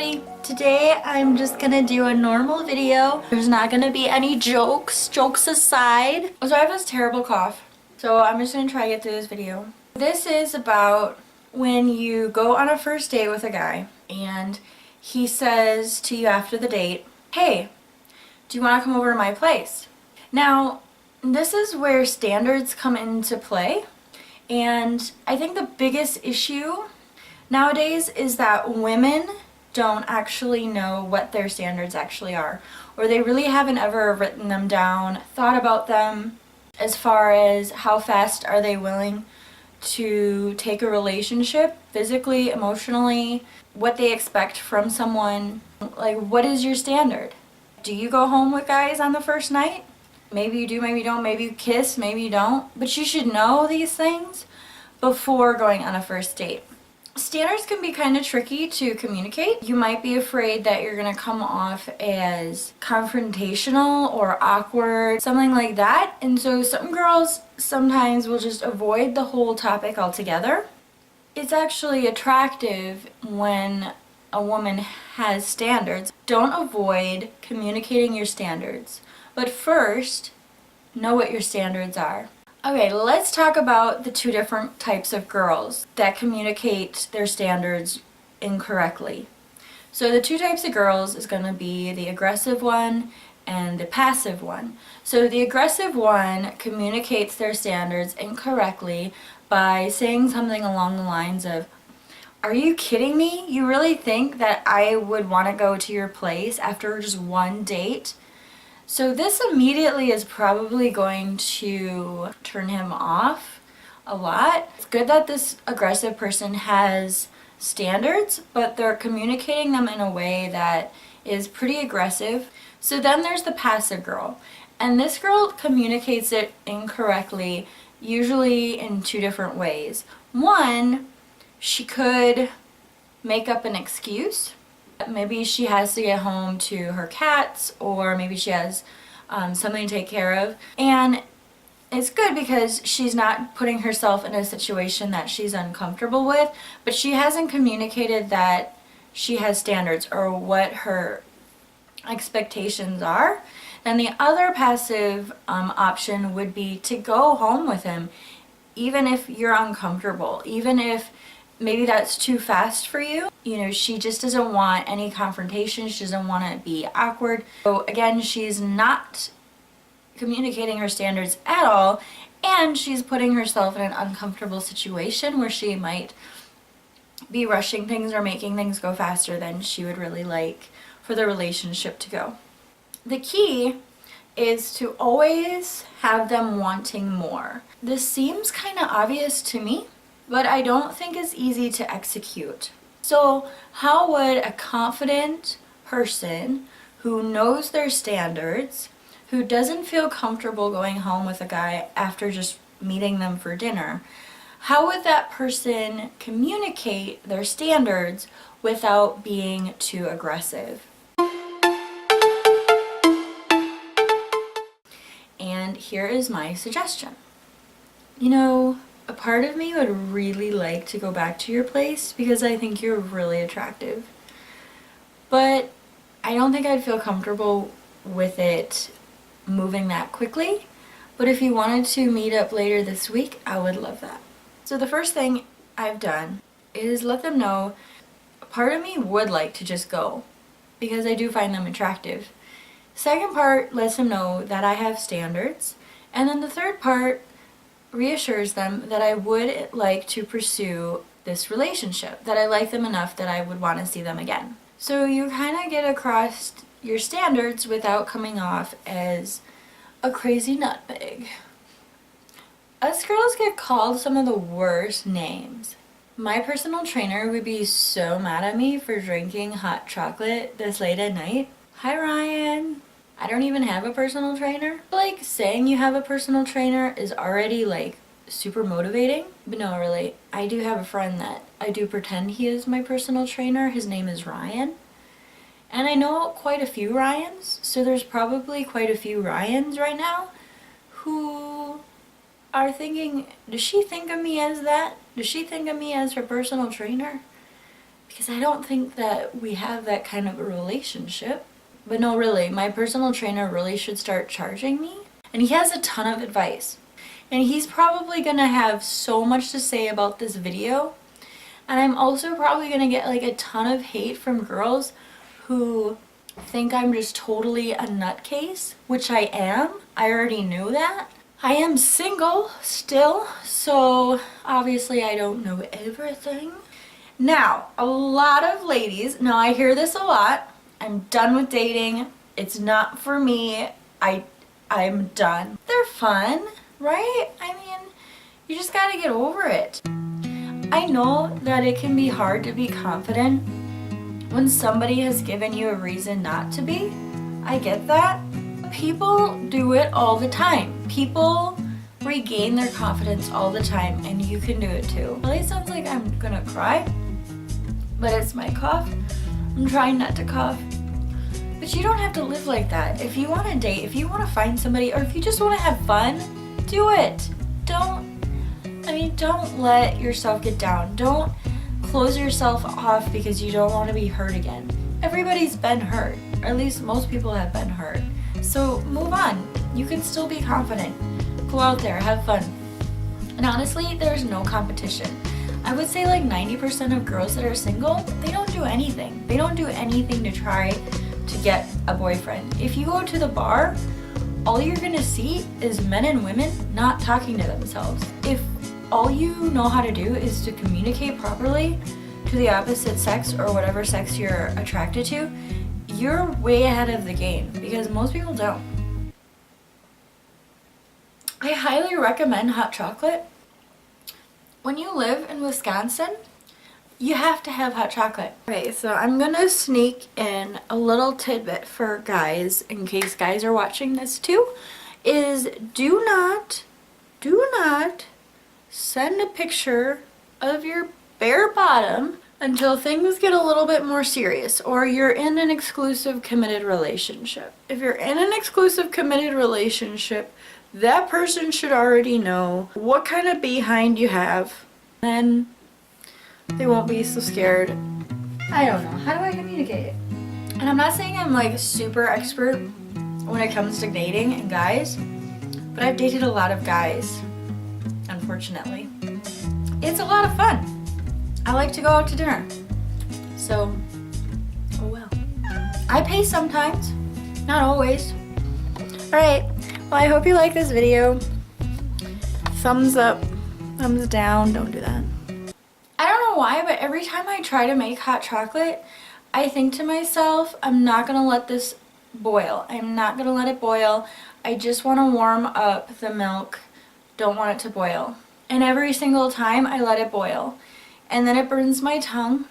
everybody! Today I'm just gonna do a normal video. There's not gonna be any jokes aside. So I have this terrible cough, so I'm just gonna try to get through this video. This is about when you go on a first date with a guy and he says to you after the date, "Hey, do you want to come over to my place?" Now, this is where standards come into play, and I think the biggest issue nowadays is that women don't actually know what their standards actually are, or they really haven't ever written them down, thought about them as far as how fast are they willing to take a relationship, physically, emotionally, what they expect from someone. Like, what is your standard? Do you go home with guys on the first night? Maybe you do, maybe you don't, maybe you kiss, maybe you don't, but you should know these things before going on a first date. Standards can be kind of tricky to communicate. You might be afraid that you're going to come off as confrontational or awkward, something like that. And so some girls sometimes will just avoid the whole topic altogether. It's actually attractive when a woman has standards. Don't avoid communicating your standards, but first, know what your standards are. Okay, let's talk about the two different types of girls that communicate their standards incorrectly. So the two types of girls is going to be the aggressive one and the passive one. So the aggressive one communicates their standards incorrectly by saying something along the lines of, "Are you kidding me? You really think that I would want to go to your place after just one date?" So this immediately is probably going to turn him off a lot. It's good that this aggressive person has standards, but they're communicating them in a way that is pretty aggressive. So then there's the passive girl, and this girl communicates it incorrectly, usually in two different ways. One, she could make up an excuse. Maybe she has to get home to her cats, or maybe she has something to take care of. And it's good because she's not putting herself in a situation that she's uncomfortable with, but she hasn't communicated that she has standards or what her expectations are. Then the other passive option would be to go home with him, even if you're uncomfortable, even if maybe that's too fast for you. You know, she just doesn't want any confrontation. She doesn't want to be awkward. So again, she's not communicating her standards at all, and she's putting herself in an uncomfortable situation where she might be rushing things or making things go faster than she would really like for the relationship to go. The key is to always have them wanting more. This seems kind of obvious to me, but I don't think it's easy to execute. So how would a confident person who knows their standards, who doesn't feel comfortable going home with a guy after just meeting them for dinner, how would that person communicate their standards without being too aggressive? And here is my suggestion. You know, a part of me would really like to go back to your place because I think you're really attractive. But I don't think I'd feel comfortable with it moving that quickly. But if you wanted to meet up later this week, I would love that. So the first thing I've done is let them know a part of me would like to just go because I do find them attractive. Second part lets them know that I have standards. And then the third part reassures them that I would like to pursue this relationship, that I like them enough that I would want to see them again. So you kind of get across your standards without coming off as a crazy nutbag. Us girls get called some of the worst names. My personal trainer would be so mad at me for drinking hot chocolate this late at night. Hi, Ryan. I don't even have a personal trainer. Like, saying you have a personal trainer is already like super motivating. But no, really, I do have a friend that I do pretend he is my personal trainer. His name is Ryan. And I know quite a few Ryans, so there's probably quite a few Ryans right now who are thinking, does she think of me as that? Does she think of me as her personal trainer? because I don't think that we have that kind of a relationship. But no, really, my personal trainer really should start charging me. And he has a ton of advice. And he's probably gonna have so much to say about this video. And I'm also probably gonna get like a ton of hate from girls who think I'm just totally a nutcase, which I am. I already knew that. I am single still, so obviously I don't know everything. Now, a lot of ladies, now I hear this a lot, I'm done with dating, it's not for me, I'm done. They're fun, right? I mean, you just gotta get over it. I know that it can be hard to be confident when somebody has given you a reason not to be. I get that. People do it all the time. People regain their confidence all the time, and you can do it too. It really sounds like I'm gonna cry, but it's my cough. I'm trying not to cough. But you don't have to live like that. If you want to date, if you want to find somebody, or if you just want to have fun, do it. Don't let yourself get down. Don't close yourself off because you don't want to be hurt again. Everybody's been hurt, or at least most people have been hurt. So move on. You can still be confident. Go out there, have fun. And honestly, there's no competition. I would say like 90% of girls that are single, they don't do anything. They don't do anything to try to get a boyfriend. If you go to the bar, all you're gonna see is men and women not talking to themselves. If all you know how to do is to communicate properly to the opposite sex or whatever sex you're attracted to, you're way ahead of the game because most people don't. I highly recommend hot chocolate. When you live in Wisconsin, you have to have hot chocolate. Okay, so I'm gonna sneak in a little tidbit for guys, in case guys are watching this too, is do not send a picture of your bare bottom until things get a little bit more serious or you're in an exclusive committed relationship. If you're in an exclusive committed relationship, that person should already know what kind of behind you have. Then they won't be so scared. I don't know. How do I communicate it? And I'm not saying I'm like super expert when it comes to dating and guys, but I've dated a lot of guys, unfortunately. It's a lot of fun. I like to go out to dinner. So, oh well. I pay sometimes, not always. Alright, well I hope you like this video. Thumbs up, thumbs down, don't do that. I don't know why, but every time I try to make hot chocolate, I think to myself, I'm not gonna let this boil. I'm not gonna let it boil. I just wanna warm up the milk. Don't want it to boil. And every single time I let it boil. And then it burns my tongue.